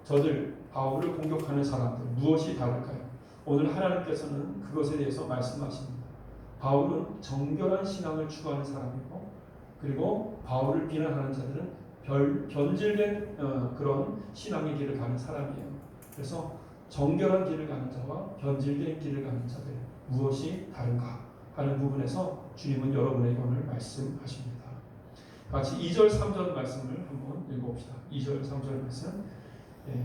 저들 바울을 공격하는 사람들 무엇이 다를까요? 오늘 하나님께서는 그것에 대해서 말씀하십니다. 바울은 정결한 신앙을 추구하는 사람이고, 그리고 바울을 비난하는 자들은 변질된 그런 신앙의 길을 가는 사람이에요. 그래서 정결한 길을 가는 자와 변질된 길을 가는 자들 무엇이 다른가 하는 부분에서 주님은 여러분에게 오늘 말씀하십니다. 같이 2절 3절 말씀을 한번 읽어봅시다. 2절 3절 말씀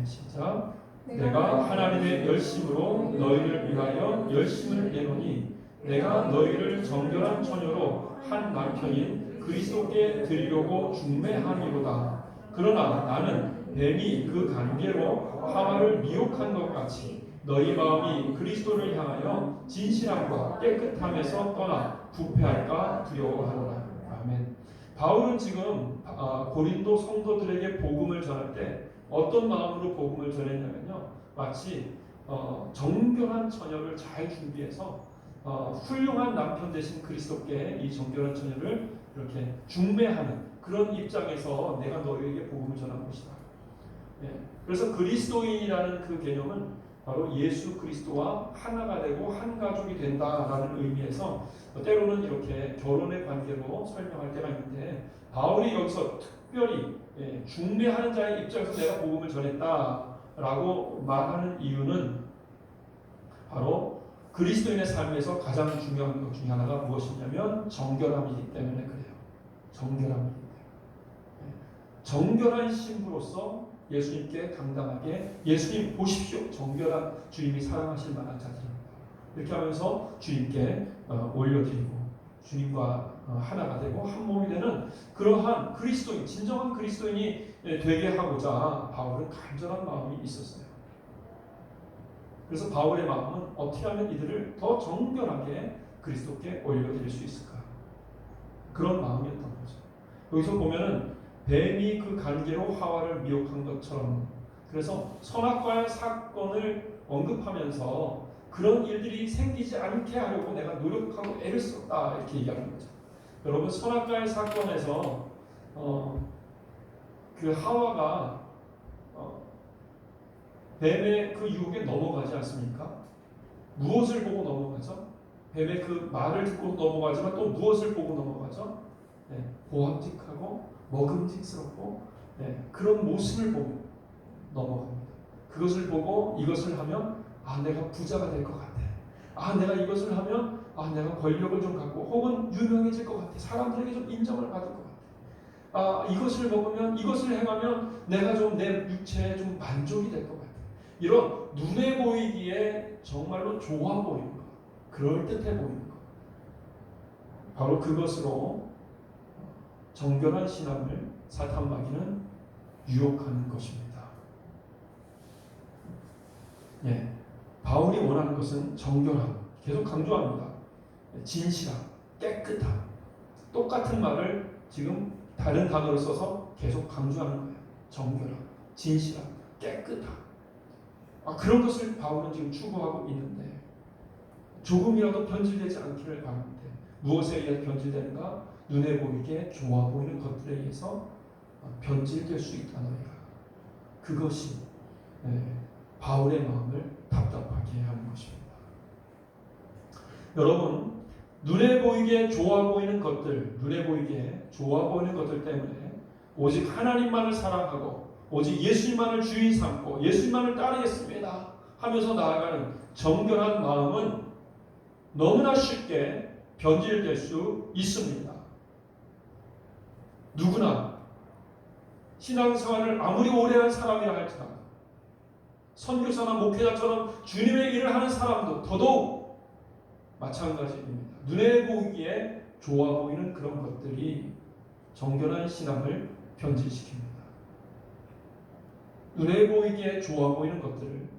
시작. 내가 하나님의 열심으로 너희를 위하여 열심을 내노니 내가 너희를 정결한 처녀로 한 남편인 그리스도께 드리려고 중매하니로다. 그러나 나는 뱀이 그 관계로 하와를 미혹한 것 같이 너희 마음이 그리스도를 향하여 진실함과 깨끗함에서 떠나 부패할까 두려워하노라. 아멘. 바울은 지금 고린도 성도들에게 복음을 전할 때 어떤 마음으로 복음을 전했냐면요, 마치 정결한 처녀를 잘 준비해서 훌륭한 남편 되신 그리스도께 이 정결한 처녀를 이렇게 중매하는 그런 입장에서 내가 너희에게 복음을 전한 것이다. 그래서 그리스도인이라는 그 개념은 바로 예수 그리스도와 하나가 되고 한 가족이 된다라는 의미에서 때로는 이렇게 결혼의 관계로 설명할 때가 있는데, 바울이 여기서 특별히 중매하는 자의 입장에서 내가 복음을 전했다라고 말하는 이유는 바로 그리스도인의 삶에서 가장 중요한 것 중에 하나가 무엇이냐면 정결함이기 때문에 그래요. 정결함이기 때문에. 정결한 신부로서 예수님께 당당하게 예수님 보십시오. 정결한 주님이 사랑하실 만한 자들입니다. 이렇게 하면서 주님께 올려드리고 주님과 하나가 되고 한 몸이 되는 그러한 그리스도인, 진정한 그리스도인이 되게 하고자 바울은 간절한 마음이 있었어요. 그래서 바울의 마음은 어떻게 하면 이들을 더 정결하게 그리스도께 올려드릴 수 있을까? 그런 마음이었던 거죠. 여기서 보면은 뱀이 그 관계로 하와를 미혹한 것처럼, 그래서 선악과의 사건을 언급하면서 그런 일들이 생기지 않게 하려고 내가 노력하고 애를 썼다 이렇게 얘기하는 거죠. 여러분, 선악과의 사건에서 그 하와가 뱀의 그 유혹에 넘어가지 않습니까? 무엇을 보고 넘어가죠? 뱀의 그 말을 듣고 넘어가지만 또 무엇을 보고 넘어가죠? 보암직하고 먹음직스럽고 그런 모습을 보고 넘어갑니다. 그것을 보고 이것을 하면 내가 부자가 될 것 같아. 내가 이것을 하면 내가 권력을 좀 갖고 혹은 유명해질 것 같아. 사람들에게 좀 인정을 받을 것 같아. 이것을 먹으면 이것을 행하면 내가 좀 내 육체에 좀 만족이 될 것 같아. 이런 눈에 보이기에 정말로 좋아 보이는 것, 그럴듯해 보이는 것, 바로 그것으로 정결한 신앙을 사탄 마귀는 유혹하는 것입니다. 바울이 원하는 것은 정결함, 계속 강조합니다. 진실함, 깨끗함, 똑같은 말을 지금 다른 단어를 써서 계속 강조하는 거예요. 정결함, 진실함, 깨끗함. 그런 것을 바울은 지금 추구하고 있는데, 조금이라도 변질되지 않기를 바라는데 무엇에 의해 변질되는가? 눈에 보이게 좋아 보이는 것들에 의해서 변질될 수 있다 너희가. 그것이 바울의 마음을 답답하게 하는 것입니다. 여러분, 눈에 보이게 좋아 보이는 것들, 눈에 보이게 좋아 보이는 것들 때문에 오직 하나님만을 사랑하고 오직 예수님만을 주인 삼고 예수님만을 따르겠습니다 하면서 나아가는 정결한 마음은 너무나 쉽게 변질될 수 있습니다. 누구나 신앙생활을 아무리 오래 한 사람이라 할지라도, 선교사나 목회자처럼 주님의 일을 하는 사람도 더더욱 마찬가지입니다. 눈에 보이기에 좋아 보이는 그런 것들이 정결한 신앙을 변질시킵니다. 눈에 보이기에 좋아 보이는 것들을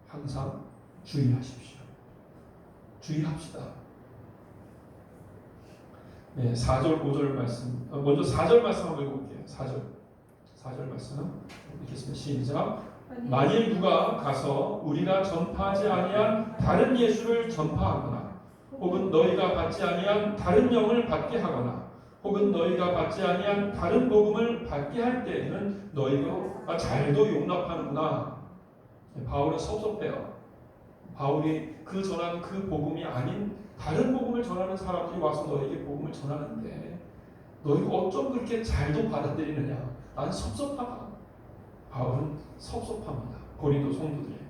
항상 주의하십시오. 주의합시다. 4절, 5절 말씀. 먼저 4절 말씀 한번 읽어볼게요. 4절 말씀 읽겠습니다. 시작. 만일 누가 가서 우리가 전파하지 아니한 다른 예수를 전파하거나 혹은 너희가 받지 아니한 다른 영을 받게 하거나 혹은 너희가 받지 아니한 다른 복음을 받게 할 때에는 너희가 잘도 용납하는구나. 바울은 섭섭해요. 바울이 그 전한 그 복음이 아닌 다른 복음을 전하는 사람들이 와서 너에게 복음을 전하는데 너희가 어쩜 그렇게 잘도 받아들이느냐. 난 섭섭하다. 바울은 섭섭합니다. 고린도 성도들에게.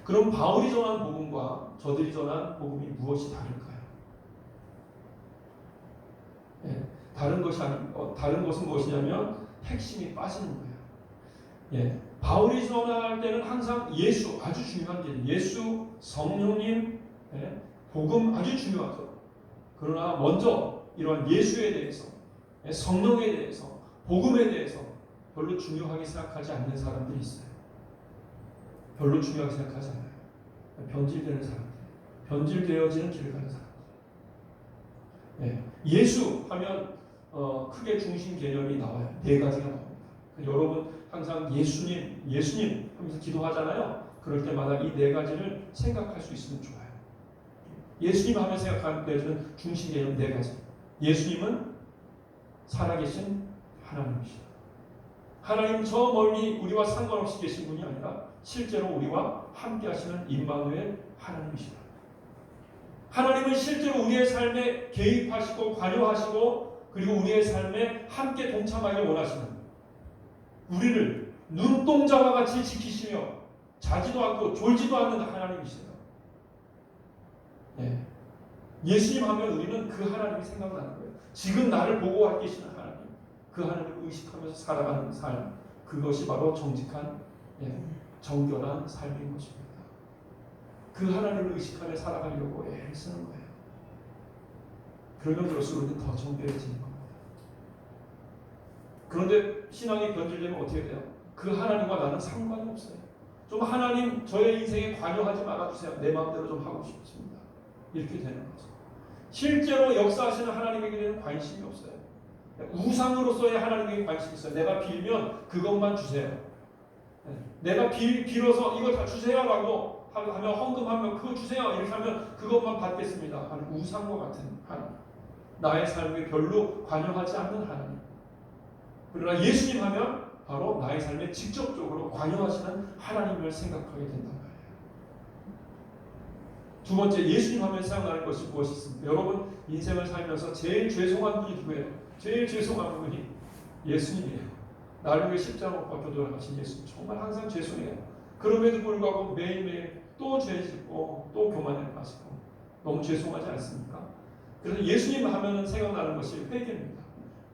그럼 바울이 전한 복음과 저들이 전한 복음이 무엇이 다를까요? 다른 것은 무엇이냐면 핵심이 빠지는 거예요. 바울이 전할 때는 항상 예수, 아주 중요한 게 예수, 성령님, 복음 아주 중요하죠. 그러나 먼저 이러한 예수에 대해서, 성령에 대해서, 복음에 대해서 별로 중요하게 생각하지 않는 사람들이 있어요. 별로 중요하게 생각하지 않아요. 변질되는 사람들, 변질되어지는 길을 가는 사람들. 예수 하면 크게 중심 개념이 나와요. 네 가지가 나옵니다. 여러분 항상 예수님, 예수님 하면서 기도하잖아요. 그럴 때마다 이 네 가지를 생각할 수 있으면 좋아요. 예수님 하면 생각하는 데는 중심 개념 네 가지. 예수님은 살아계신 하나님이시다. 하나님 저 멀리 우리와 상관없이 계신 분이 아니라 실제로 우리와 함께 하시는 임마누엘 하나님이시다. 하나님은 실제로 우리의 삶에 개입하시고 관여하시고 그리고 우리의 삶에 함께 동참하길 원하시는 우리를 눈동자와 같이 지키시며 자지도 않고 졸지도 않는 하나님이시다. 예수님 하면 우리는 그 하나님이 생각나는 거예요. 지금 나를 보고 계시는 하나님, 그 하나님을 의식하면서 살아가는 삶, 그것이 바로 정직한 정결한 삶인 것입니다. 그 하나님을 의식하며 살아가려고 애쓰는 거예요. 그러면 그럴수록 우리는 더 정결해지는 겁니다. 그런데 신앙이 변질되면 어떻게 돼요? 그 하나님과 나는 상관이 없어요. 좀 하나님 저의 인생에 관여하지 말아주세요. 내 마음대로 좀 하고 싶습니다. 이렇게 되는 거죠. 실제로 역사하시는 하나님에게는 관심이 없어요. 우상으로서의 하나님에게 관심이 있어요. 내가 빌면 그것만 주세요. 내가 빌어서 이거 다 주세요라고 하면 헌금하면 그거 주세요 이렇게 하면 그것만 받겠습니다 하는 우상과 같은 하나님, 나의 삶에 별로 관여하지 않는 하나님. 그러나 예수님 하면 바로 나의 삶에 직접적으로 관여하시는 하나님을 생각하게 된단 말이에요. 두 번째, 예수님 하면 생각나는 것이 무엇이 있습니까? 여러분 인생을 살면서 제일 죄송한 분이 누구예요? 제일 죄송한 분이 예수님이에요. 나를 위해 십자가 못 박혀 돌아가신 예수님, 정말 항상 죄송해요. 그럼에도 불구하고 매일매일 또 죄 짓고 또 교만에 빠지고 너무 죄송하지 않습니까? 그래서 예수님 하면 생각나는 것이 회개입니다.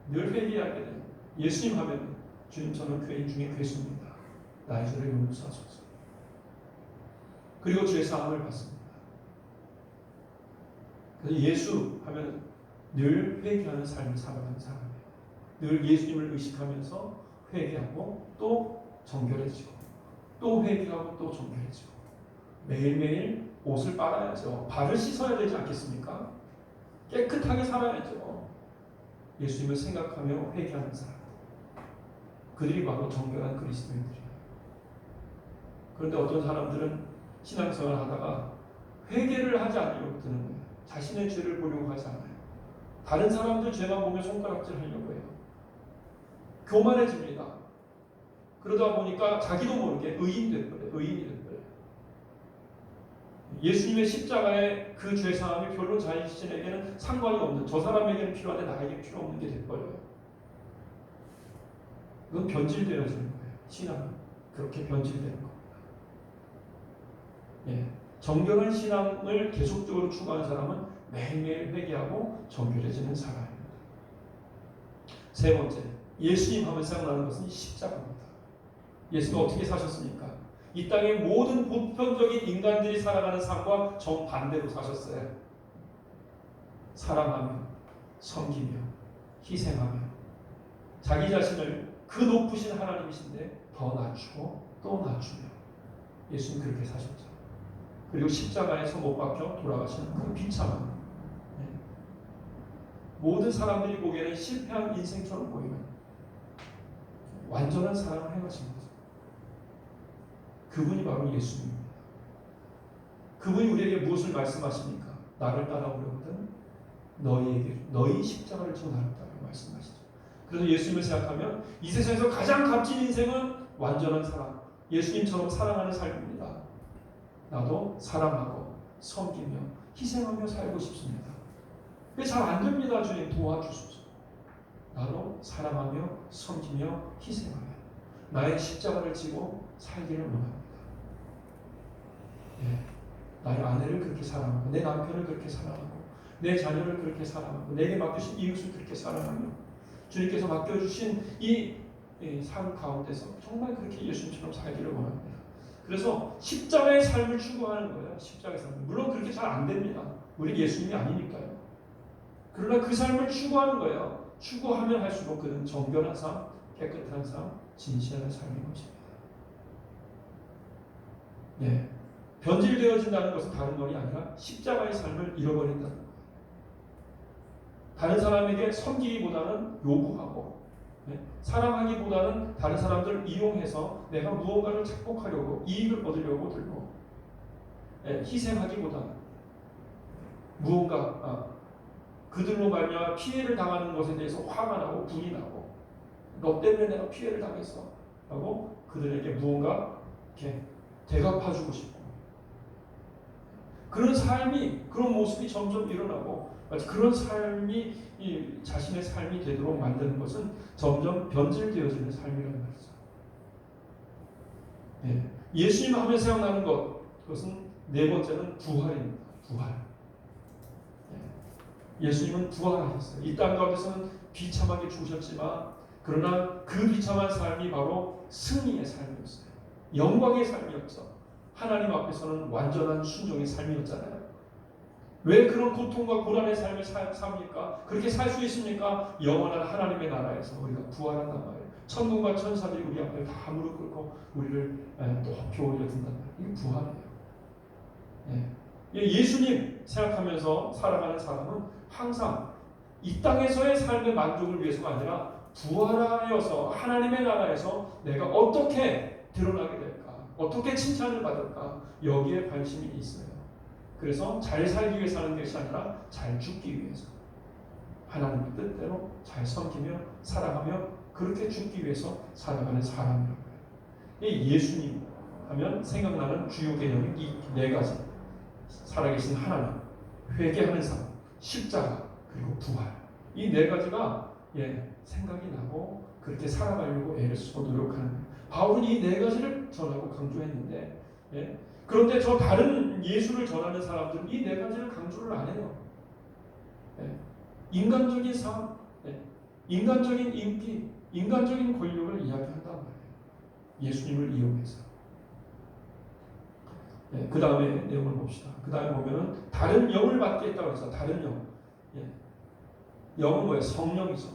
늘 회개하게 돼요. 예수님 하면 주님 저는 죄인 중에 괴수입니다. 나의 죄를 용서하소서. 그리고 죄 사함을 받습니다. 그래서 예수 하면 늘 회개하는 삶을 살아가는 사람이에요. 늘 예수님을 의식하면서 회개하고 또 정결해지고 또 회개하고 또 정결해지고 매일매일 옷을 빨아야죠. 발을 씻어야 되지 않겠습니까? 깨끗하게 살아야죠. 예수님을 생각하며 회개하는 사람, 그들이 바로 정결한 그리스도인들이에요. 그런데 어떤 사람들은 신앙생활을 하다가 회개를 하지 않으려고 드는 거예요. 자신의 죄를 보려고 하지 않아요. 다른 사람들 죄만 보면 손가락질 하려고 해요. 교만해집니다. 그러다 보니까 자기도 모르게 의인이 된 거예요. 의인이 된 거예요. 예수님의 십자가의 그 죄사함이 별로 자신에게는 상관이 없는, 저 사람에게는 필요한데 나에게 필요 없는 게 돼버려요. 그건 변질되어지는 거예요. 신앙은 그렇게 변질되는 겁니다. 정결한 신앙을 계속적으로 추구하는 사람은 매일매일 회개하고 정결해지는 사람입니다. 세 번째, 예수님 하면 생각나는 것은 십자가입니다. 예수가 어떻게 사셨습니까? 이 땅의 모든 보편적인 인간들이 살아가는 삶과 정반대로 사셨어요. 사랑하며 섬기며 희생하며 자기 자신을 그 높으신 하나님이신데 더 낮추고 또 낮추며 예수님 그렇게 사셨죠. 그리고 십자가에서 못 박혀 돌아가시는 그 비참함, 모든 사람들이 보기에는 실패한 인생처럼 보이는 완전한 사랑을 행하신 거죠. 그분이 바로 예수님입니다. 그분이 우리에게 무엇을 말씀하십니까? 나를 따라오려거든 너희에게 너희 십자가를 지고 나눴다고 말씀하시죠. 그래서 예수님을 생각하면 이 세상에서 가장 값진 인생은 완전한 사랑, 예수님처럼 사랑하는 삶입니다. 나도 사랑하고 섬기며 희생하며 살고 싶습니다. 그게 잘 안 됩니다. 주님 도와주소서. 나도 사랑하며 섬기며 희생하며 나의 십자가를 지고 살기를 원합니다. 예, 나의 아내를 그렇게 사랑하고 내 남편을 그렇게 사랑하고 내 자녀를 그렇게 사랑하고 내게 맡기신 이웃을 그렇게 사랑하며 주님께서 맡겨주신 이 삶 가운데서 정말 그렇게 예수님처럼 살기를 원합니다. 그래서 십자가의 삶을 추구하는 거예요. 십자가의 삶. 물론 그렇게 잘 안 됩니다. 우리 예수님이 아니니까요. 그러나 그 삶을 추구하는 거예요. 추구하면 할수록 그는 정결한 삶, 깨끗한 삶, 진실한 삶인 것입니다. 네. 변질되어진다는 것은 다른 말이 아니라 십자가의 삶을 잃어버린다는 거예요. 다른 사람에게 섬기기보다는 요구하고 사랑하기보다는 다른 사람들을 이용해서 내가 무언가를 착복하려고 이익을 얻으려고 들고 희생하기보다는 무언가 그들로 말미암아 피해를 당하는 것에 대해서 화가 나고 분이 나고 너 때문에 내가 피해를 당했어 라고 그들에게 무언가 이렇게 대갚아주고 싶고 그런 삶이 그런 모습이 점점 일어나고 그런 삶이 이 자신의 삶이 되도록 만드는 것은 점점 변질되어지는 삶이라는 말이죠. 예. 예수님 하면 생각나는 그것은 네 번째는 부활입니다. 부활. 예. 예수님은 부활하셨어요. 이 땅 가운데서는 비참하게 죽으셨지만 그러나 그 비참한 삶이 바로 승리의 삶이었어요. 영광의 삶이었죠. 하나님 앞에서는 완전한 순종의 삶이었잖아요. 왜 그런 고통과 고난의 삶을 삽니까? 그렇게 살 수 있습니까? 영원한 하나님의 나라에서 우리가 부활한단 말이에요. 천국과 천사들이 우리 앞에 다 무릎 꿇고 우리를 높이 올려준단 말이에요. 이게 부활이에요. 예수님 생각하면서 살아가는 사람은 항상 이 땅에서의 삶의 만족을 위해서가 아니라 부활하여서 하나님의 나라에서 내가 어떻게 드러나게 될까? 어떻게 칭찬을 받을까? 여기에 관심이 있어요. 그래서 잘 살기 위해 사는 것이 아니라 잘 죽기 위해서 하나님의 뜻대로 잘 섬기며 사랑하며 그렇게 죽기 위해서 살아가는 사람이라고 해요. 이 예수님 하면 생각나는 주요 개념이 이 네 가지. 살아계신 하나님, 회개하는 삶, 십자가, 그리고 부활. 이 네 가지가 생각이 나고 그렇게 살아가려고 애를 쓰고 노력하는 거예요. 바울은 이 네 가지를 전하고 강조했는데 그런데 저 다른 예수를 전하는 사람들은 이 네 가지를 강조를 안 해요. 인간적인 삶, 인간적인 인기, 인간적인 권력을 이야기한단 말이에요. 예수님을 이용해서. 그 다음에 내용을 봅시다. 그 다음에 보면은 다른 영을 받게 했다고 해서 다른 영. 영은 뭐예요? 성령이죠.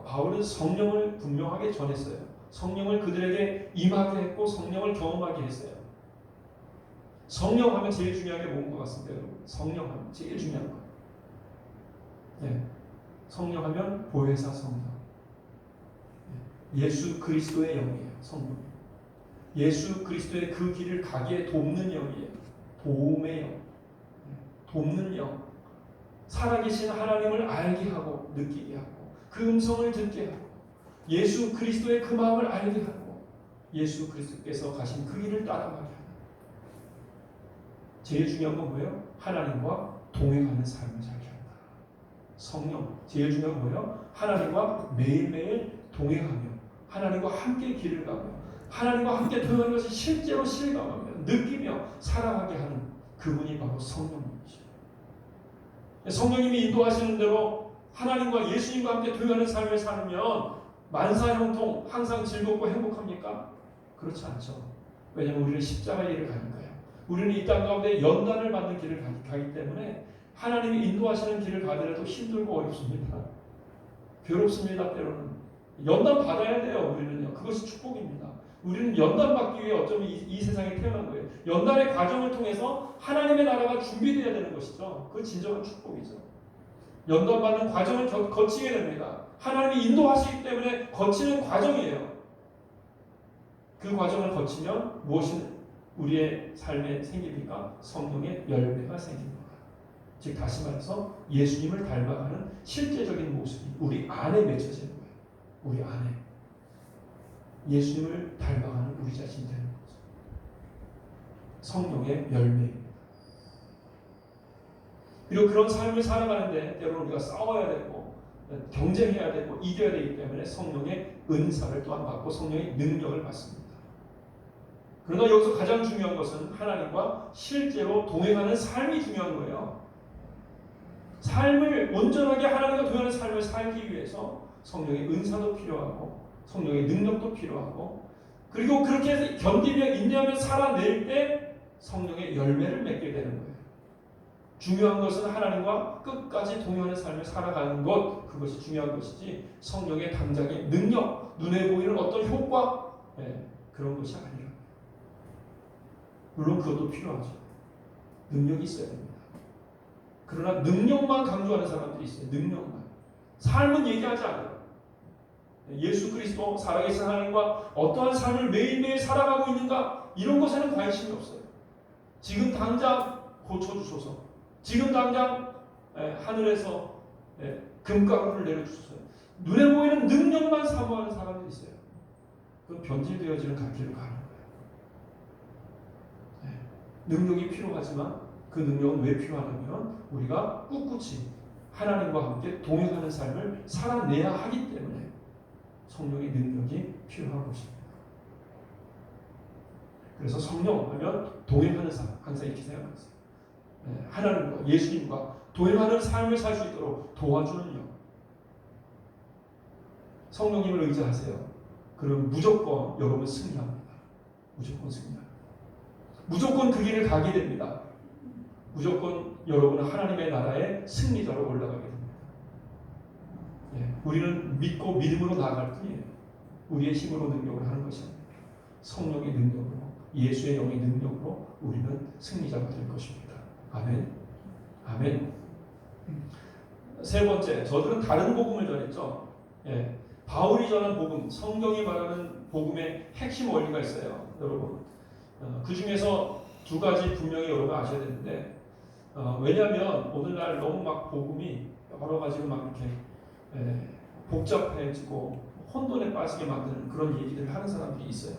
바울은 성령을 분명하게 전했어요. 성령을 그들에게 임하게 했고 성령을 경험하게 했어요. 성령 하면 제일 중요한 게 뭔 것 같습니다, 여러분? 성령 하면 제일 중요한 거. 성령 하면 보혜사 성령. 예수 그리스도의 영이에요, 성령. 예수 그리스도의 그 길을 가게 돕는 영이에요. 도움의 영. 돕는 영. 살아계신 하나님을 알게 하고 느끼게 하고 그 음성을 듣게 하고 예수 그리스도의 그 마음을 알게 하고 예수 그리스도께서 가신 그 길을 따라가게 하는 제일 중요한 건 뭐예요? 하나님과 동행하는 삶을 살게 한다. 성령. 제일 중요한 건 뭐예요? 하나님과 매일매일 동행하며 하나님과 함께 길을 가며 하나님과 함께 동행하는 것을 실제로 실감하며 느끼며 살아가게 하는 그분이 바로 성령님이시죠. 성령님이 인도하시는 대로 하나님과 예수님과 함께 동행하는 삶을 살면 만사형통 항상 즐겁고 행복합니까? 그렇지 않죠. 왜냐하면 우리는 십자가의 길을 가니까요. 우리는 이 땅 가운데 연단을 받는 길을 가기 때문에 하나님이 인도하시는 길을 가더라도 힘들고 어렵습니다. 괴롭습니다. 때로는 연단 받아야 돼요. 우리는요. 그것이 축복입니다. 우리는 연단 받기 위해 어쩌면 이 세상에 태어난 거예요. 연단의 과정을 통해서 하나님의 나라가 준비되어야 되는 것이죠. 그 진정한 축복이죠. 연단 받는 과정을 거치게 됩니다. 하나님이 인도하시기 때문에 거치는 과정이에요. 그 과정을 거치면 무엇이 우리의 삶에 생깁니까? 성령의 열매가 생깁니다. 즉 다시 말해서 예수님을 닮아가는 실제적인 모습이 우리 안에 맺혀지는 거예요. 우리 안에 예수님을 닮아가는 우리 자신이 되는 거죠. 성령의 열매입니다. 그리고 그런 삶을 살아가는데 때로는 우리가 싸워야 되고 경쟁해야 되고 이겨야 되기 때문에 성령의 은사를 또한 받고 성령의 능력을 받습니다. 그러나 여기서 가장 중요한 것은 하나님과 실제로 동행하는 삶이 중요한 거예요. 삶을 온전하게 하나님과 동행하는 삶을 살기 위해서 성령의 은사도 필요하고 성령의 능력도 필요하고 그리고 그렇게 해서 견디며 인내하며 살아낼 때 성령의 열매를 맺게 되는 거예요. 중요한 것은 하나님과 끝까지 동행하는 삶을 살아가는 것, 그것이 중요한 것이지 성령의 당장의 능력, 눈에 보이는 어떤 효과, 그런 것이 아니라. 물론 그것도 필요하죠. 능력이 있어야 됩니다. 그러나 능력만 강조하는 사람들이 있어요. 능력만. 삶은 얘기하지 않아요. 예수 그리스도 살아계신 하나님과 어떠한 삶을 매일매일 살아가고 있는가, 이런 것에는 관심이 없어요. 지금 당장 고쳐주소서. 지금 당장 하늘에서 금가루를 내려주소서. 눈에 보이는 능력만 사모하는 사람들이 있어요. 그건 변질되어지는 갓길로 가는 거예요. 능력이 필요하지만 그 능력은 왜 필요하냐면 우리가 꿋꿋이 하나님과 함께 동행하는 삶을 살아내야 하기 때문에 성령의 능력이 필요한 것입니다. 그래서 성령 하면 동행하는 사람, 항상 이렇게 생각하세요. 하나님과 예수님과 동행하는 삶을 살 수 있도록 도와주는 영. 성령님을 의지하세요. 그럼 무조건 여러분 승리합니다. 무조건 승리합니다. 무조건 그 길을 가게 됩니다. 무조건 여러분은 하나님의 나라의 승리자로 올라가게 됩니다. 우리는 믿고 믿음으로 나아갈 뿐이에요. 우리의 힘으로 능력을 하는 것이 아닙니다. 성령의 능력으로, 예수의 영의 능력으로 우리는 승리자가 될 것입니다. 아멘. 아멘. 세 번째, 저들은 다른 복음을 전했죠. 바울이 전한 복음, 성경이 말하는 복음의 핵심 원리가 있어요. 여러분, 그 중에서 두 가지 분명히 여러분 아셔야 되는데, 왜냐하면 오늘날 너무 막 복음이 여러 가지로 막 이렇게 복잡해지고 혼돈에 빠지게 만드는 그런 얘기들을 하는 사람들이 있어요.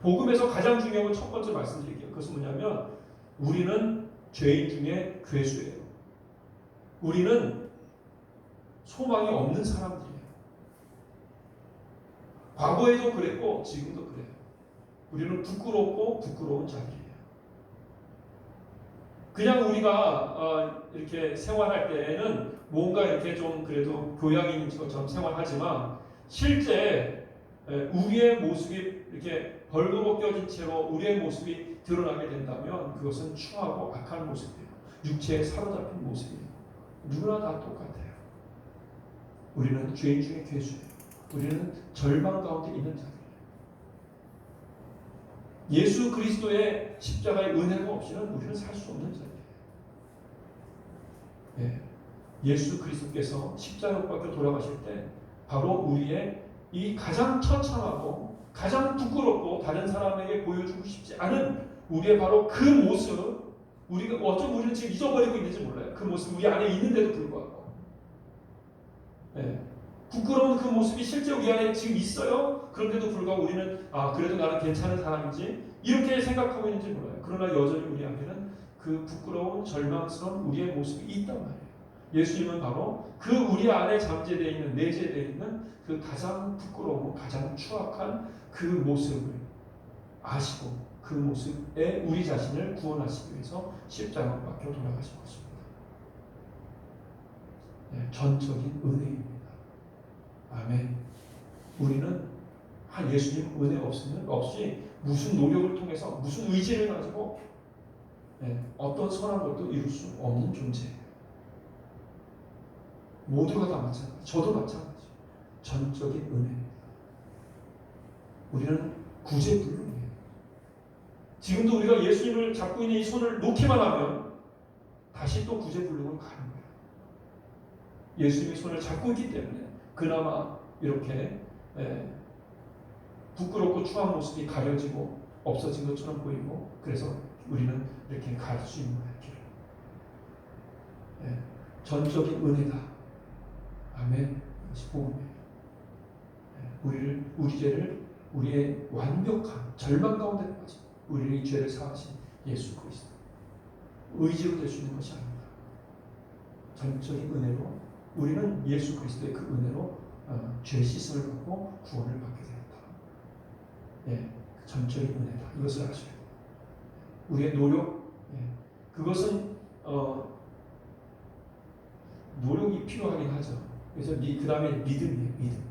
복음에서 가장 중요한 건 첫 번째 말씀드릴게요. 그것은 뭐냐면 우리는 죄인 중에 괴수예요. 우리는 소망이 없는 사람들이에요. 과거에도 그랬고 지금도 그래요. 우리는 부끄럽고 부끄러운 자들이에요. 그냥 우리가 이렇게 생활할 때에는 뭔가 이렇게 좀 그래도 교양 있는 것처럼 생활하지만 실제 우리의 모습이 이렇게 벌거벗겨진 채로 우리의 모습이 드러나게 된다면 그것은 추하고 악한 모습이에요. 육체에 사로잡힌 모습이에요. 누구나 다 똑같아요. 우리는 죄인 중에 괴수예요. 우리는 절망 가운데 있는 자들이에요. 예수 그리스도의 십자가의 은혜가 없이는 우리는 살 수 없는 자들이에요. 예수 그리스도께서 십자가 못 박혀 돌아가실 때 바로 우리의 이 가장 처참하고 가장 부끄럽고 다른 사람에게 보여주고 싶지 않은 우리의 바로 그 모습, 우리가 어쩜 우리는 지금 잊어버리고 있는지 몰라요. 그 모습 우리 안에 있는데도 불구하고 부끄러운 그 모습이 실제 우리 안에 지금 있어요. 그런데도 불구하고 우리는 그래도 나는 괜찮은 사람이지 이렇게 생각하고 있는지 몰라요. 그러나 여전히 우리 안에는 그 부끄러운 절망스러운 우리의 모습이 있단 말이에요. 예수님은 바로 그 우리 안에 잠재되어 있는 내재되어 있는 그 가장 부끄러우고 가장 추악한 그 모습을 아시고 그 모습에 우리 자신을 구원하시기 위해서 십자가에 박혀 돌아가신 것입니다. 전적인 은혜입니다. 아멘. 우리는 예수님 은혜 없이 무슨 노력을 통해서 무슨 의지를 가지고 어떤 선한 것도 이룰 수 없는 존재예요. 모두가 다 마찬가지. 저도 마찬가지. 전적인 은혜입니다. 우리는 구제불능이에요. 지금도 우리가 예수님을 잡고 있는 이 손을 놓기만 하면 다시 또 구제불능으로 가는 거예요. 예수님의 손을 잡고 있기 때문에 그나마 이렇게 부끄럽고 추한 모습이 가려지고 없어진 것처럼 보이고 그래서 우리는 이렇게 갈 수 있는 거예요. 예, 전적인 은혜다. 아멘. 이것이 복음이에요. 우리 죄를 우리의 완벽한 절망 가운데 빠진 우리의 죄를 사하신 예수 그리스도 의지로 될 수 있는 것이 아닙니다. 전적인 은혜로 우리는 예수 그리스도의 그 은혜로 죄 씻음을 받고 구원을 받게 되었다. 예, 전적인 은혜다. 이것을 아셔야 돼요. 우리의 노력, 그것은 노력이 필요하긴 하죠. 그래서 그 다음에 믿음이에요. 믿음.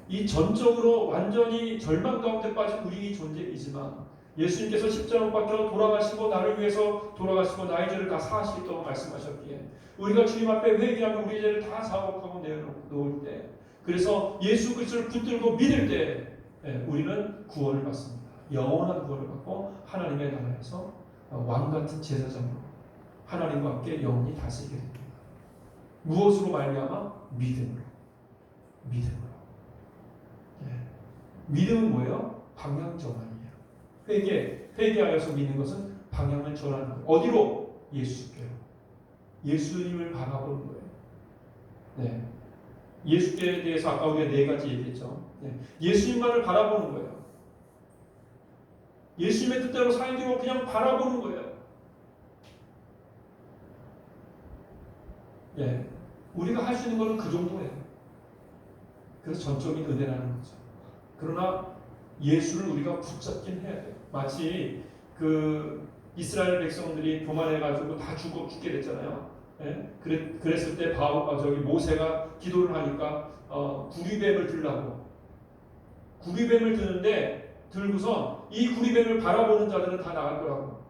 이 전적으로 완전히 절망 가운데 빠진 우리 존재이지만 예수님께서 십자가 못 박혀 돌아가시고 나를 위해서 돌아가시고 나의 죄를 다 사하시겠다고 말씀하셨기에 우리가 주님 앞에 회개하면 우리의 죄를 다 사업하고 내어놓을 때, 그래서 예수 그리스도를 붙들고 믿을 때 우리는 구원을 받습니다. 영원한 구원을 받고 하나님의 나라에서 왕같은 제사장으로 하나님과 함께 영원히 다스리게 됩니다. 무엇으로 말미암아? 믿음으로. 믿음은 뭐예요? 방향 전환이에요. 회개하여서 믿는 것은 방향을 전하는 거예요. 어디로? 예수께로. 예수님을 바라보는 거예요. 네. 예수께 대해서 아까 우리가 4가지 얘기했죠. 예수님만을 바라보는 거예요. 예수님의 뜻대로 살기로 그냥 바라보는 거예요. 우리가 할 수 있는 것은 그 정도예요. 그래서 전적인 은혜라는 거죠. 그러나 예수를 우리가 붙잡긴 해야 돼요. 마치 그 이스라엘 백성들이 교만해가지고 다 죽게 됐잖아요. 그랬을 때 모세가 기도를 하니까 구리뱀을 들라고. 구리뱀을 드는데 들고서 이 구리뱀을 바라보는 자들은 다 나갈 거라고.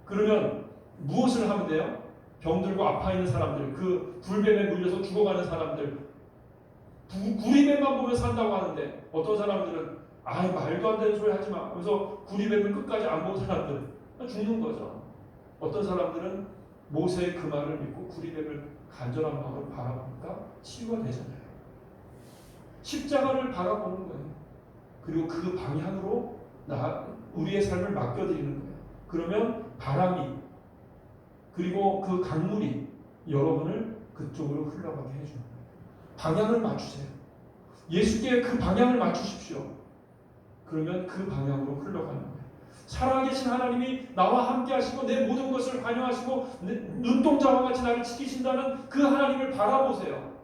그러면 무엇을 하면 돼요? 병들고 아파 있는 사람들, 그 불뱀에 물려서 죽어가는 사람들, 구리뱀만 보면 산다고 하는데 어떤 사람들은 말도 안 되는 소리 하지 마. 그래서 구리뱀을 끝까지 안 본 사람들은 죽는 거죠. 어떤 사람들은 모세의 그 말을 믿고 구리뱀을 간절한 마음으로 바라보니까 치유가 되잖아요. 십자가를 바라보는 거예요. 그리고 그 방향으로 우리의 삶을 맡겨드리는 거예요. 그러면 바람이 그리고 그 강물이 여러분을 그쪽으로 흘러가게 해주는 거예요. 방향을 맞추세요. 예수께 그 방향을 맞추십시오. 그러면 그 방향으로 흘러가는 거예요. 살아계신 하나님이 나와 함께 하시고 내 모든 것을 관여하시고 눈동자와 같이 나를 지키신다는 그 하나님을 바라보세요.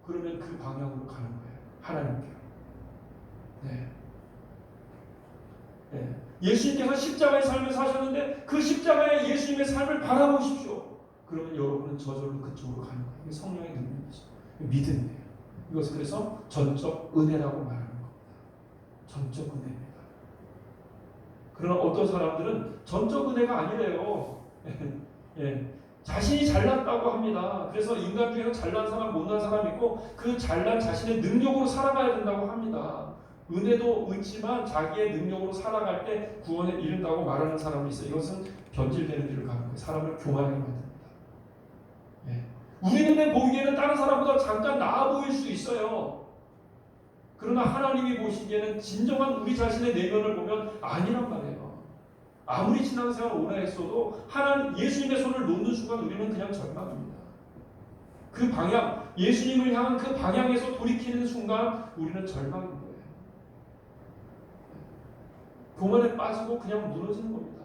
그러면 그 방향으로 가는 거예요. 하나님께로. 예수님께서 십자가의 삶을 사셨는데 그 십자가의 예수님의 삶을 바라보십시오. 그러면 여러분은 저절로 그쪽으로 가는 거예요. 이게 성령의 능력이죠. 믿음이에요. 이것을 그래서 전적 은혜라고 말하는 겁니다. 전적 은혜입니다. 그러나 어떤 사람들은 전적 은혜가 아니래요. 자신이 잘났다고 합니다. 그래서 인간 중에서 잘난 사람, 못난 사람 있고 그 잘난 자신의 능력으로 살아가야 된다고 합니다. 은혜도 있지만 자기의 능력으로 살아갈 때 구원에 이른다고 말하는 사람이 있어요. 이것은 변질되는 길을 가는 거예요. 사람을 교만하게 만듭니다. 우리 눈에 보기에는 다른 사람보다 잠깐 나아 보일 수 있어요. 그러나 하나님이 보시기에는 진정한 우리 자신의 내면을 보면 아니란 말이에요. 아무리 신앙생활 오래 했어도 예수님의 손을 놓는 순간 우리는 그냥 절망합니다. 그 방향, 예수님을 향한 그 방향에서 돌이키는 순간 우리는 절망인 거예요. 교만에 빠지고 그냥 무너지는 겁니다.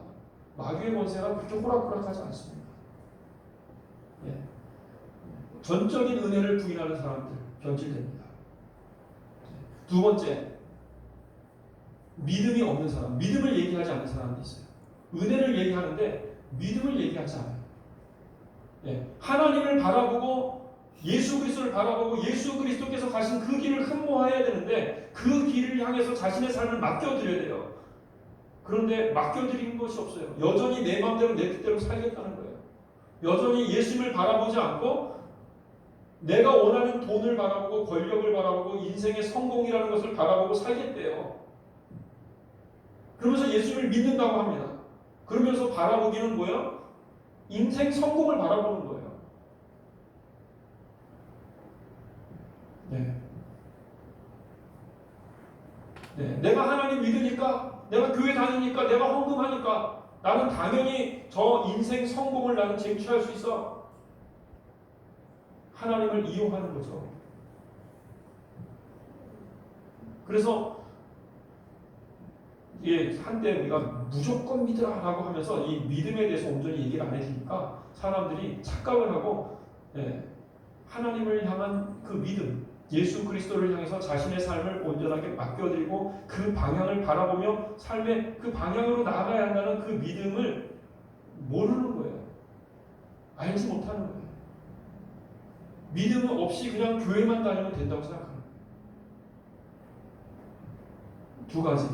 마귀의 권세가 그렇게 호락호락하지 않습니다. 전적인 은혜를 부인하는 사람들 변질됩니다. 두 번째, 믿음이 없는 사람, 믿음을 얘기하지 않는 사람도 있어요. 은혜를 얘기하는데 믿음을 얘기하지 않아요. 하나님을 바라보고 예수 그리스도를 바라보고 예수 그리스도께서 가신 그 길을 흠모해야 되는데 그 길을 향해서 자신의 삶을 맡겨드려야 돼요. 그런데 맡겨드리는 것이 없어요. 여전히 내 마음대로 내 뜻대로 살겠다는 거예요. 여전히 예수님을 바라보지 않고 내가 원하는 돈을 바라보고 권력을 바라보고 인생의 성공이라는 것을 바라보고 살겠대요. 그러면서 예수님을 믿는다고 합니다. 그러면서 바라보기는 뭐예요? 인생 성공을 바라보는 거예요. 내가 하나님 믿으니까, 내가 교회 다니니까, 내가 헌금하니까 나는 당연히 저 인생 성공을 나는 쟁취할 수 있어. 하나님을 이용하는 거죠. 그래서 한때 우리가 무조건 믿으라라고 하면서 이 믿음에 대해서 온전히 얘기를 안 해주니까 사람들이 착각을 하고 하나님을 향한 그 믿음, 예수 그리스도를 향해서 자신의 삶을 온전하게 맡겨드리고 그 방향을 바라보며 삶의 그 방향으로 나아가야 한다는 그 믿음을 모르는 거예요. 알지 못하는 거예요. 믿음 없이 그냥 교회만 다니면 된다고 생각합니다. 두 가지.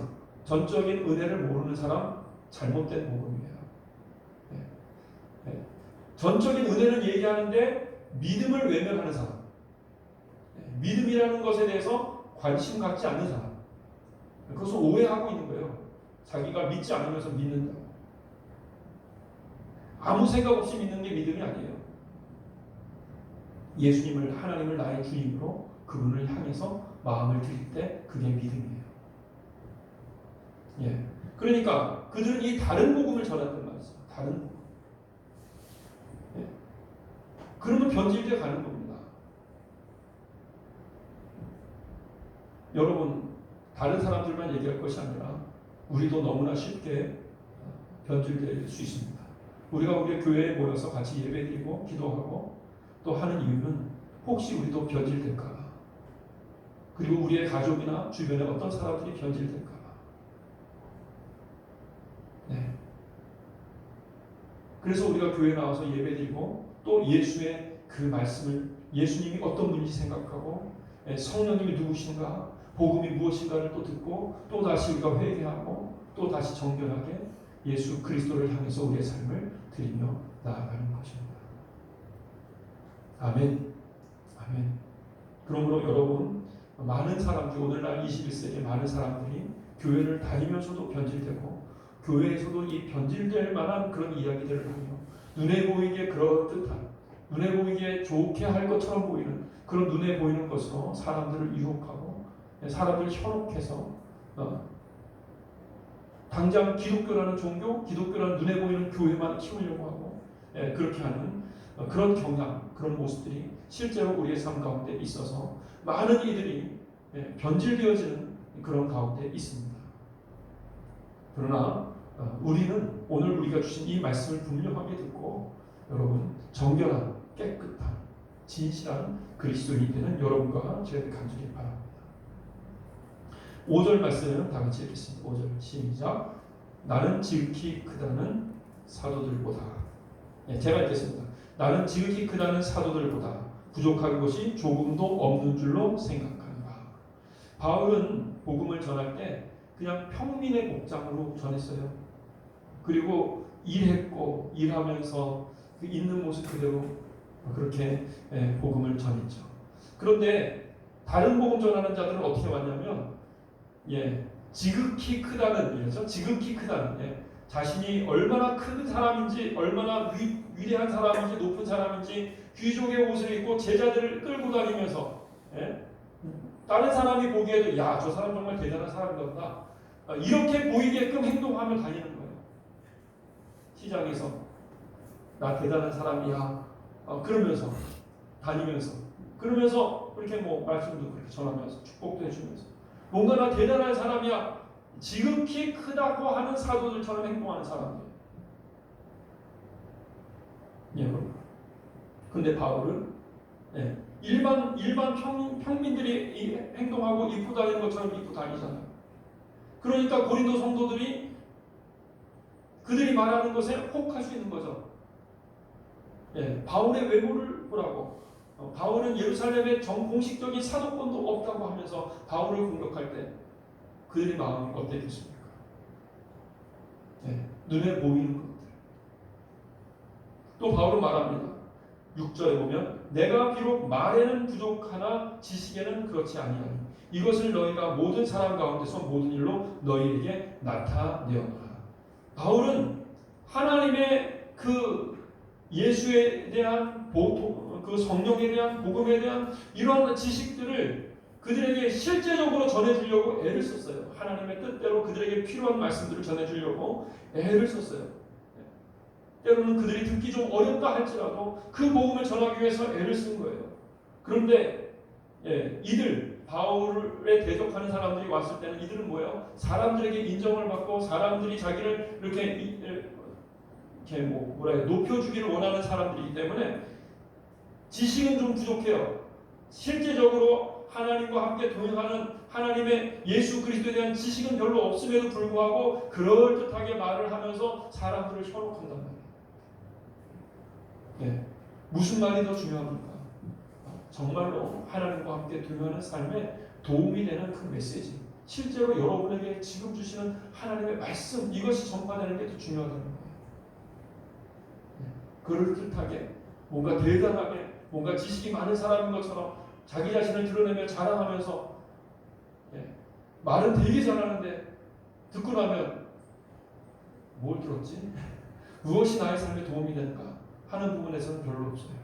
전적인 은혜를 모르는 사람, 잘못된 복음이에요. 전적인 은혜는 얘기하는데 믿음을 외면하는 사람, 믿음이라는 것에 대해서 관심 갖지 않는 사람, 그것을 오해하고 있는 거예요. 자기가 믿지 않으면서 믿는다. 아무 생각 없이 믿는 게 믿음이 아니에요. 예수님을, 하나님을 나의 주님으로 그분을 향해서 마음을 드릴 때 그게 믿음이에요. 그러니까 그들은 이 다른 복음을 전했단 말이죠. 다른 복음. 그러면 변질되어 가는 겁니다. 여러분, 다른 사람들만 얘기할 것이 아니라 우리도 너무나 쉽게 변질될 수 있습니다. 우리가 우리 교회에 모여서 같이 예배드리고 기도하고 또 하는 이유는 혹시 우리도 변질될까 봐, 그리고 우리의 가족이나 주변에 어떤 사람들이 변질될까 봐. 그래서 우리가 교회에 나와서 예배드리고 또 예수의 그 말씀을, 예수님이 어떤 분인지 생각하고 성령님이 누구신가, 복음이 무엇인가를 또 듣고 또 다시 우리가 회개하고 또 다시 정결하게 예수 그리스도를 향해서 우리의 삶을 드리며 나아가는 것입니다. 아멘. 아멘. 그러므로 여러분, 많은 사람들이, 오늘날 21세기 많은 사람들이 교회를 다니면서도 변질되고 교회에서도 이 변질될 만한 그런 이야기들을 하며 눈에 보이기에 그럴듯한, 눈에 보이기에 좋게 할 것처럼 보이는 그런 눈에 보이는 것으로 사람들을 유혹하고 사람들을 현혹해서 당장 기독교라는 종교, 기독교라는 눈에 보이는 교회만 키우려고 하고 그렇게 하는 그런 경향, 그런 모습들이 실제로 우리의 삶 가운데 있어서 많은 이들이 변질되어지는 그런 가운데 있습니다. 그러나 우리는 오늘 우리가 주신 이 말씀을 분명하게 듣고 여러분, 정결한, 깨끗한, 진실한 그리스도인이 되는 여러분과 제가 간절히 바랍니다. 5절 말씀을 다 같이 읽겠습니다. 5절 시작. 나는 지극히 크다는 사도들보다, 제가 읽겠습니다. 나는 지극히 크다는 사도들보다 부족한 것이 조금도 없는 줄로 생각합니다. 바울은 복음을 전할 때 그냥 평민의 복장으로 전했어요. 그리고 일했고 일하면서 그 있는 모습 그대로 그렇게 복음을 전했죠. 그런데 다른 복음 전하는 자들은 어떻게 왔냐면 지극히 크다는 얘기죠. 지극히 크다는, 자신이 얼마나 큰 사람인지, 얼마나 위대한 사람인지, 높은 사람인지 귀족의 옷을 입고 제자들을 끌고 다니면서 다른 사람이 보기에도 야, 저 사람 정말 대단한 사람인가 보다, 이렇게 보이게끔 행동하며 다니는 거예요. 시장에서 나 대단한 사람이야 그러면서 다니면서, 그러면서 그렇게 말씀도 그렇게 전하면서 축복도 해주면서 뭔가 나 대단한 사람이야, 지극히 크다고 하는 사도들처럼 행동하는 사람들. 근데 바울은 일반 평민들이 행동하고 입고 다니는 것처럼 입고 다니잖아요. 그러니까 고린도 성도들이 그들이 말하는 것에 혹할 수 있는 거죠. 바울의 외모를 보라고. 바울은 예루살렘에 정공식적인 사도권도 없다고 하면서 바울을 공격할 때 그들의 마음이 어땠겠습니까? 눈에 보이는 것들. 또 바울은 말합니다. 6절에 보면 내가 비록 말에는 부족하나 지식에는 그렇지 아니하니 이것을 너희가 모든 사람 가운데서 모든 일로 너희에게 나타내었노라. 바울은 하나님의 그 예수에 대한 그 성령에 대한 복음에 대한 이러한 지식들을 그들에게 실제적으로 전해주려고 애를 썼어요. 하나님의 뜻대로 그들에게 필요한 말씀들을 전해주려고 애를 썼어요. 때로는 그들이 듣기 좀 어렵다 할지라도 그 복음을 전하기 위해서 애를 쓴 거예요. 그런데 이들 바울에 대적하는 사람들이 왔을 때는 이들은 뭐예요? 사람들에게 인정을 받고 사람들이 자기를 이렇게 높여주기를 원하는 사람들이기 때문에 지식은 좀 부족해요. 실제적으로 하나님과 함께 동행하는 하나님의 예수 그리스도에 대한 지식은 별로 없음에도 불구하고 그럴듯하게 말을 하면서 사람들을 현혹한단 말이에요. 무슨 말이 더 중요합니까? 정말로 하나님과 함께 동행하는 삶에 도움이 되는 그 메시지, 실제로 여러분에게 지금 주시는 하나님의 말씀, 이것이 전파되는 게 더 중요하다는 거예요. 그럴듯하게 뭔가 대단하게 뭔가 지식이 많은 사람인 것처럼 자기 자신을 드러내며 자랑하면서 말은 되게 잘하는데 듣고 나면 뭘 들었지? 무엇이 나의 삶에 도움이 될까 하는 부분에서는 별로 없어요.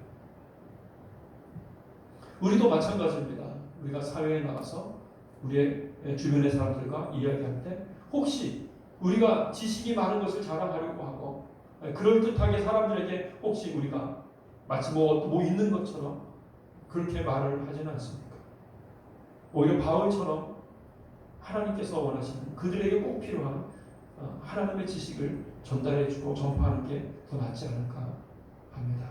우리도 마찬가지입니다. 우리가 사회에 나가서 우리의 주변의 사람들과 이야기할 때 혹시 우리가 지식이 많은 것을 자랑하려고 하고 그럴듯하게 사람들에게 혹시 우리가 마치 뭐 있는 것처럼 그렇게 말을 하지는 않습니까? 오히려 바울처럼 하나님께서 원하시는 그들에게 꼭 필요한 하나님의 지식을 전달해주고 전파하는 게 더 낫지 않을까 합니다.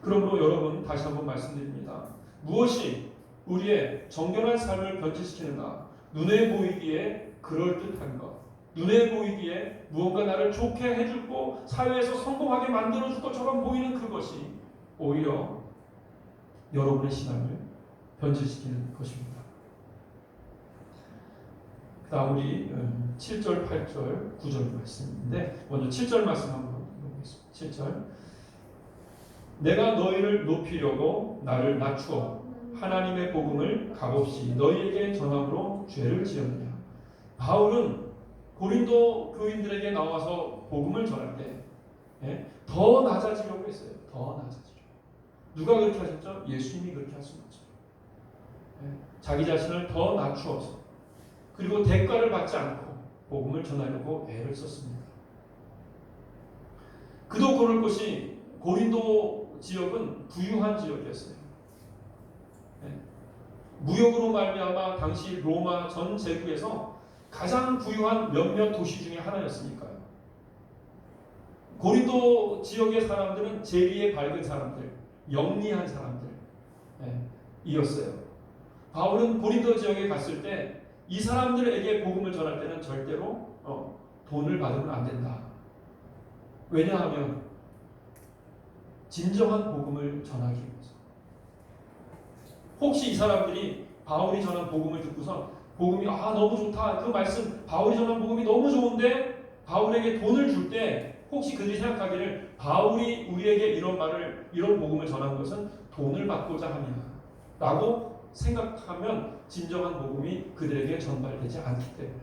그러므로 여러분 다시 한번 말씀드립니다. 무엇이 우리의 정결한 삶을 변질시키는가? 눈에 보이기에 그럴듯한 것, 눈에 보이기에 무언가 나를 좋게 해주고 사회에서 성공하게 만들어줄 것처럼 보이는 그것이 오히려 여러분의 신앙을 변질시키는 것입니다. 그 다음 우리 7절, 8절, 9절 말씀인데 먼저 7절 말씀 한번 보겠습니다. 7절 내가 너희를 높이려고 나를 낮추어 하나님의 복음을 값없이 너희에게 전함으로 죄를 지었느냐. 바울은 고린도 교인들에게 나와서 복음을 전할 때 더 낮아지려고 했어요. 더 낮아지려고. 누가 그렇게 하셨죠? 예수님이 그렇게 하신 거죠. 자기 자신을 더 낮추어서 그리고 대가를 받지 않고 복음을 전하려고 애를 썼습니다. 그도 그럴 것이 고린도 지역은 부유한 지역이었어요. 무역으로 말미암아 당시 로마 전 제국에서 가장 부유한 몇몇 도시 중에 하나였으니까요. 고린도 지역의 사람들은 재리에 밝은 사람들, 영리한 사람들이었어요. 바울은 고린도 지역에 갔을 때 이 사람들에게 복음을 전할 때는 절대로 돈을 받으면 안 된다. 왜냐하면 진정한 복음을 전하기 위해서. 혹시 이 사람들이 바울이 전한 복음을 듣고서 복음이 너무 좋다. 그 말씀 바울이 전한 복음이 너무 좋은데 바울에게 돈을 줄 때 혹시 그들이 생각하기를 바울이 우리에게 이런 복음을 전한 것은 돈을 받고자 하냐 라고 생각하면 진정한 복음이 그들에게 전달되지 않기 때문에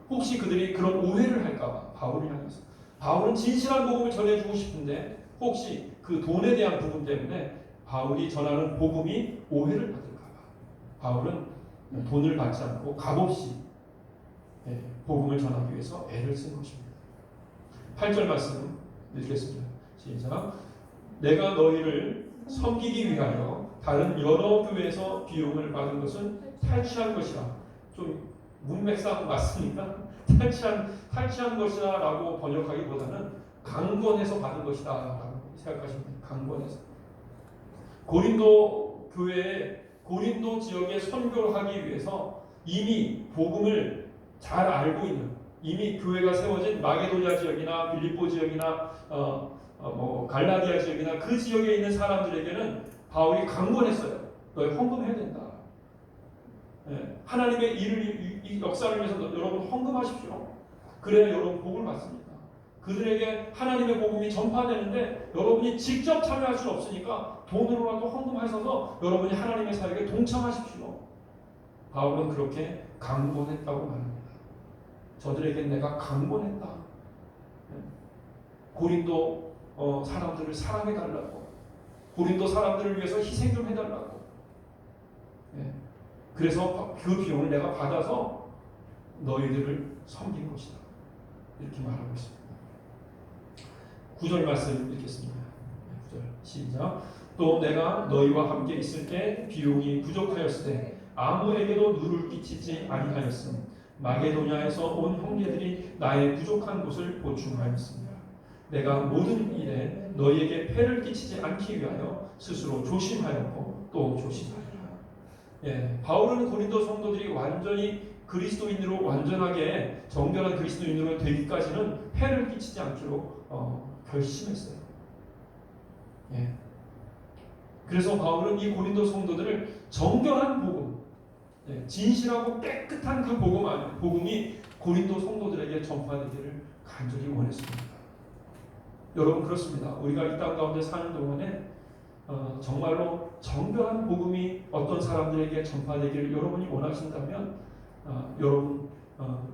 혹시 그들이 그런 오해를 할까봐 바울을 향해서 바울은 진실한 복음을 전해주고 싶은데 혹시 그 돈에 대한 부분 때문에 바울이 전하는 복음이 오해를 받을까봐 바울은 돈을 받지 않고 값없이 복음을 전하기 위해서 애를 쓴 것입니다. 8절 말씀 읽겠습니다. 시작. 내가 너희를 섬기기 위하여 다른 여러 교회에서 비용을 받은 것은 탈취한 것이라. 좀 문맥상 맞습니까? 탈취한 것이다 라고 번역하기보다는 강권해서 받은 것이다 라고 생각하시면 돼요. 강권해서. 고린도 교회에 고린도 지역에 선교를 하기 위해서 이미 복음을 잘 알고 있는 이미 교회가 세워진 마게도냐 지역이나 빌립보 지역이나 갈라디아 지역이나 그 지역에 있는 사람들에게는 바울이 강권했어요. 너희 헌금해야 된다. 하나님의 이 역사를 위해서 여러분 헌금하십시오. 그래야 여러분 복을 받습니다. 그들에게 하나님의 복음이 전파되는데 여러분이 직접 참여할 수는 없으니까 돈으로라도 헌금하셔서 여러분이 하나님의 사역에 동참하십시오. 바울은 그렇게 강권했다고 말합니다. 저들에게 내가 강권했다. 고린도 사람들을 사랑해달라고, 고린도 사람들을 위해서 희생 좀 해달라고. 그래서 그 비용을 내가 받아서 너희들을 섬긴 것이다. 이렇게 말하고 있습니다. 9절 말씀 읽겠습니다. 9절 시작. 또 내가 너희와 함께 있을 때 비용이 부족하였으되 아무에게도 누를 끼치지 아니하였음. 마게도냐에서 온 형제들이 나의 부족한 곳을 보충하였습니다. 내가 모든 일에 너희에게 폐를 끼치지 않기 위하여 스스로 조심하였고 또 조심하리라. 바울은 고린도 성도들이 완전히 그리스도인으로 완전하게 정결한 그리스도인으로 되기까지는 폐를 끼치지 않기로 결심했어요. 그래서 바울은 이 고린도 성도들을 정결한 복음, 진실하고 깨끗한 그 복음이 고린도 성도들에게 전파되기를 간절히 원했습니다. 여러분 그렇습니다. 우리가 이 땅 가운데 사는 동안에 정말로 정결한 복음이 어떤 사람들에게 전파되기를 여러분이 원하신다면 여러분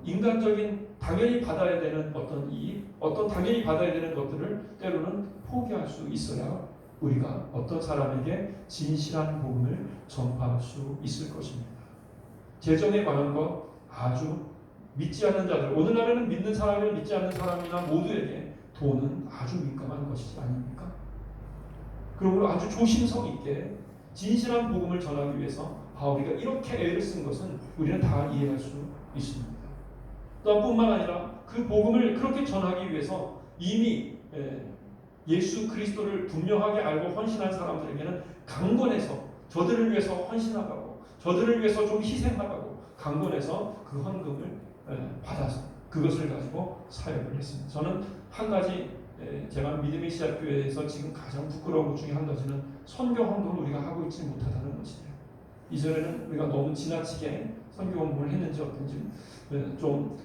인간적인 당연히 받아야 되는 어떤 당연히 받아야 되는 것들을 때로는 포기할 수 있어야 우리가 어떤 사람에게 진실한 복음을 전파할 수 있을 것입니다. 재정에 관한 것 아주 믿지 않는 자들, 오늘날에는 믿는 사람을 믿지 않는 사람이나 모두에게 돈은 아주 민감한 것이지 아닙니까? 그러므로 아주 조심성 있게 진실한 복음을 전하기 위해서 바울이가 이렇게 애를 쓴 것은 우리는 다 이해할 수 있습니다. 또한 뿐만 아니라 그 복음을 그렇게 전하기 위해서 이미 예수 그리스도를 분명하게 알고 헌신한 사람들에게는 강권해서 저들을 위해서 헌신하라고, 저들을 위해서 좀 희생하라고 강권해서 그 헌금을 받아서 그것을 가지고 사역을 했습니다. 저는 한 가지 제가 믿음의 시작교회에서 지금 가장 부끄러운 것 중에 한 가지는 선교 헌금을 우리가 하고 있지 못하다는 것이에요. 이전에는 우리가 너무 지나치게 선교 헌금을 했는지 어떤지 좀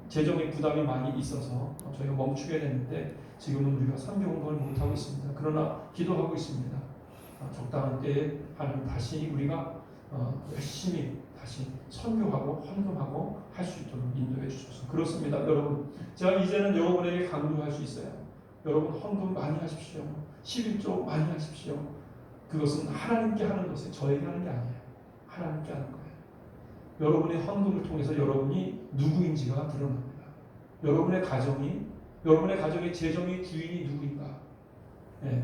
재정의 부담이 많이 있어서 저희가 멈추게 됐는데 지금은 우리가 선교 헌금을 못하고 있습니다. 그러나 기도하고 있습니다. 적당한 때에 하나님 다시 우리가 열심히 다시 선교하고 헌금하고 할 수 있도록 인도해 주셔서 그렇습니다. 여러분 제가 이제는 여러분에게 강조할 수 있어요. 여러분 헌금 많이 하십시오. 11조 많이 하십시오. 그것은 하나님께 하는 것에 저에게 하는 게 아니에요. 하나님께 하는 거예요. 여러분의 헌금을 통해서 여러분이 누구인지가 드러납니다. 여러분의 가정의 재정의 주인이 누구인가?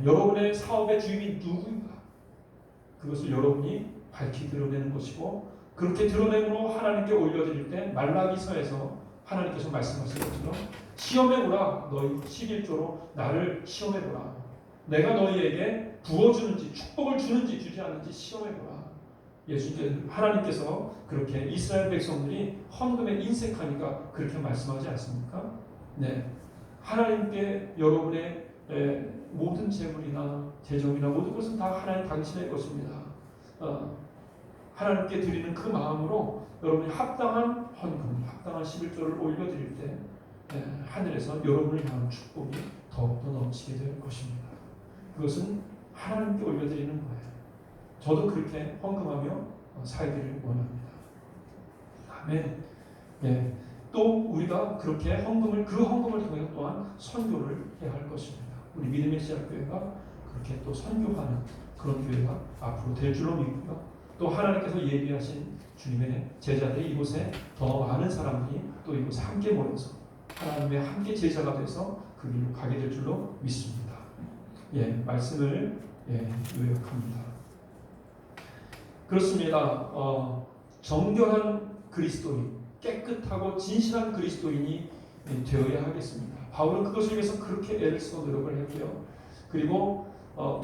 여러분의 사업의 주인이 누구인가? 그것을 여러분이 밝히 드러내는 것이고 그렇게 드러내므로 하나님께 올려드릴 때 말라기서에서 하나님께서 말씀하신 것처럼 시험해보라. 너희 11조로 나를 시험해보라. 내가 너희에게 부어주는지 축복을 주는지 주지 않는지 시험해보라. 하나님께서 그렇게 이스라엘 백성들이 헌금에 인색하니까 그렇게 말씀하지 않습니까? 하나님께 여러분의 모든 재물이나 재정이나 모든 것은 다 하나님 당신의 것입니다. 하나님께 드리는 그 마음으로 여러분이 합당한 헌금, 합당한 11조를 올려드릴 때 하늘에서 여러분을 향한 축복이 더욱더 넘치게 될 것입니다. 그것은 하나님께 올려드리는 거예요. 저도 그렇게 헌금하며 살기를 원합니다. 아멘. 또 우리가 그렇게 그 헌금을 통해 또한 선교를 해야 할 것입니다. 우리 믿음의 시작교회가 그렇게 또 선교하는 그런 교회가 앞으로 될 줄로 믿고요. 또 하나님께서 예비하신 주님의 제자들이 이곳에 더 많은 사람들이 또 이곳에 함께 모여서 하나님의 함께 제자가 돼서 그 길로 가게 될 줄로 믿습니다. 말씀을 요약합니다. 그렇습니다. 정결한 그리스도인, 깨끗하고 진실한 그리스도인이 되어야 하겠습니다. 바울은 그것을 위해서 그렇게 애를 쓰고 노력을 했고요. 그리고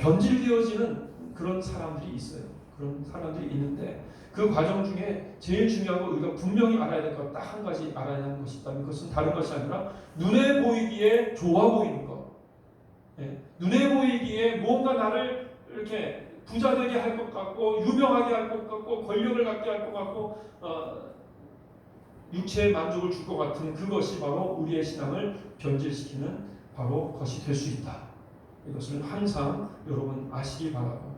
변질되어지는 그런 사람들이 있어요. 그런 사람들이 있는데 그 과정 중에 제일 중요한 거 우리가 분명히 알아야 될 것 딱 한 가지 알아야 하는 것이 있다면 그것은 다른 것이 아니라 눈에 보이기에 좋아 보이는 것. 눈에 보이기에 뭔가 나를 이렇게 부자 되게 할 것 같고 유명하게 할 것 같고 권력을 갖게 할 것 같고 육체의 만족을 줄 것 같은 그것이 바로 우리의 신앙을 변질시키는 바로 것이 될 수 있다. 이것을 항상 여러분 아시기 바라고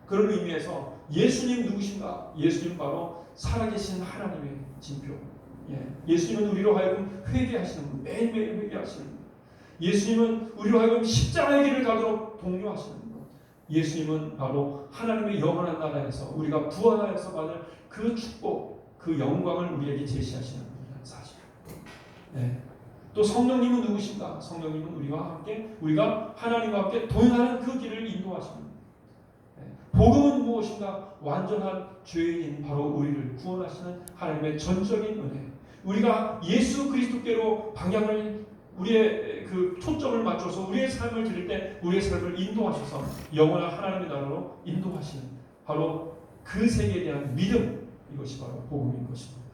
그런 의미에서 예수님 누구신가? 예수님 바로 살아계신 하나님의 징표. 예수님은 우리로 하여금 회개하시는 분, 매일매일 회개하시는 분. 예수님은 우리로 하여금 십자가의 길을 가도록 독려하시는 분. 예수님은 바로 하나님의 영원한 나라에서 우리가 부활하여서 받을 그 축복, 그 영광을 우리에게 제시하시는 분이라는 사실. 또 성령님은 누구신가? 성령님은 우리가 하나님과 함께 동행하는 그 길을 인도하십니다. 복음은 무엇인가? 완전한 죄인인 바로 우리를 구원하시는 하나님의 전적인 은혜. 우리가 예수 그리스도께로 방향을, 우리의 그 초점을 맞춰서 우리의 삶을 드릴 때 우리의 삶을 인도하셔서 영원한 하나님의 나라로 인도하시는 바로 그 세계에 대한 믿음, 이것이 바로 복음인 것입니다.